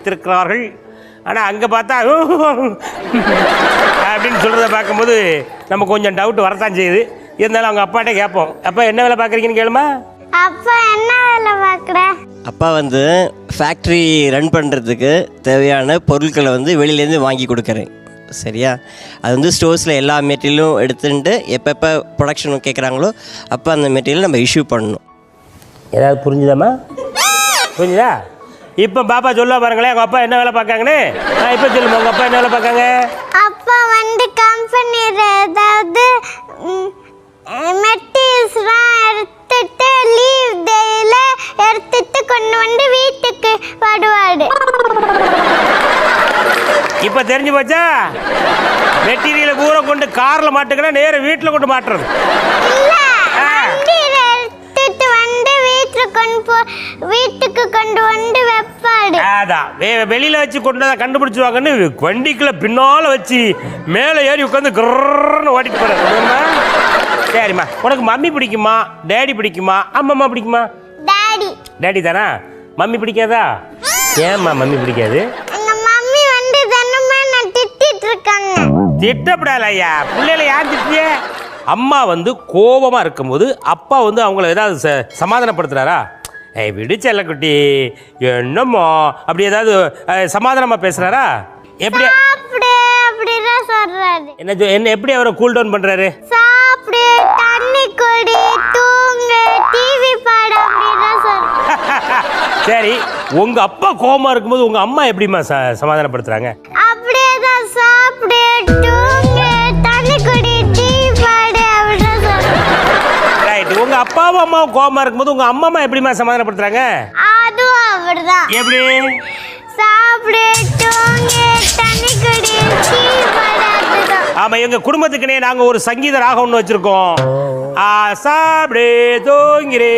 வைத்திருக்கிறார்கள். ஆனால் அங்கே பார்த்தா அப்படின்னு சொல்கிறத பார்க்கும்போது நம்ம கொஞ்சம் டவுட் வரத்தான் செய்யுது. இருந்தாலும் அவங்க அப்பாட்டே கேட்போம், அப்பா என்ன வேலை பார்க்குறீங்கன்னு கேளுமா. அப்பா என்ன வேலை பார்க்குற? அப்பா வந்து ஃபேக்ட்ரி ரன் பண்ணுறதுக்கு தேவையான பொருட்களை வந்து வெளியிலேருந்து வாங்கி கொடுக்குறேன். சரியா? அது வந்து ஸ்டோர்ஸில் எல்லா மெட்டீரியலும் எடுத்துட்டு எப்பப்போ ப்ரொடக்ஷன் கேட்குறாங்களோ அப்போ அந்த மெட்டீரியல் நம்ம இஷ்யூ பண்ணணும். ஏதாவது புரிஞ்சுதாம்மா? புரிஞ்சுதா? இப்போ பாப்பா சொல்ல பாருங்களேன், உங்கள் அப்பா என்ன வேலை பார்க்காங்கன்னு. இப்போ சொல்லுமா, உங்கள் அப்பா என்ன வேலை பார்க்காங்க? அப்பா வந்து கம்பெனியில் ஏதாவது மெட்டீரியல்ஸ்லாம் எடுத்துட்டு லீவ் டேயில் எடுத்துட்டு கொண்டு வந்து வீட்டுக்கு வருவாடு. இப்போ தெரிஞ்சு போச்சா? மெட்டீரியலை பூரா கொண்டு காரில் மாட்டுக்கினா நேர வீட்டில் கொண்டு மாட்டுறது. எடுத்துட்டு வந்து வீட்டுக்கு கொண்டு வந்து வைப்பாடு. அதான் வெளியில் வச்சு கொண்டு தான் கண்டுபிடிச்சுவாங்கன்னு வண்டிக்குள்ள பின்னால் வச்சு மேலே ஏறி உட்காந்து கிரன்னு ஓட்டிட்டு போகிறேன். சரிம்மா, உனக்கு மம்மி பிடிக்குமா டேடி பிடிக்குமா அம்மம்மா பிடிக்குமா? டாடி. டேடி தானா? மம்மி பிடிக்காதா? ஏம்மா மம்மி பிடிக்காது? எங்க மம்மி வந்து தினமே நான் திட்டிட்டு இருக்காங்க. திட்டப்படாத ஐயா, பிள்ளைகளை யார் திட்டிய? அம்மா வந்து கோபமாக இருக்கும்போது அப்பா வந்து அவங்கள ஏதாவது சமாதானப்படுத்துறாரா? ஏய் விடு செல்லக்குட்டி, என்னம்மா அப்படி ஏதாவது சமாதானமாக பேசுகிறாரா? எப்படி அப்படிதான் சொல்றாரு. என்ன எப்படி அவரை கூல் டவுன் பண்ணுறாரு? சாப்பிடு, தண்ணி குடி, தூங்கு, டிவி பாடு அப்படிதான் சொல்றாரு. சரி, உங்க அப்பா கோபமா இருக்கும்போது உங்க அம்மா எப்படிமா சமாதானப்படுத்துறாங்க? அப்படியேதான் சாப்பிடு, தூங்கு, தண்ணி குடி, டிவி பாடு அப்படிதான் சொல்றாரு. ரைட். உங்க அப்பாவும் அம்மாவும் கோபமா இருக்கும்போது உங்க அம்மா எப்படிமா சமாதானப்படுத்துறாங்க? அதுவும் அப்படிதான். எப்படி? சாப்பிடு, தூங்கு, தண்ணி குடி, டிவி பாடு அதுதான். ஆமா, எங்க குடும்பத்துக்குனே நாங்க ஒரு சங்கீத ராகம் ஒன்று வச்சிருக்கோம். சாப்பிடு தூங்கிரு.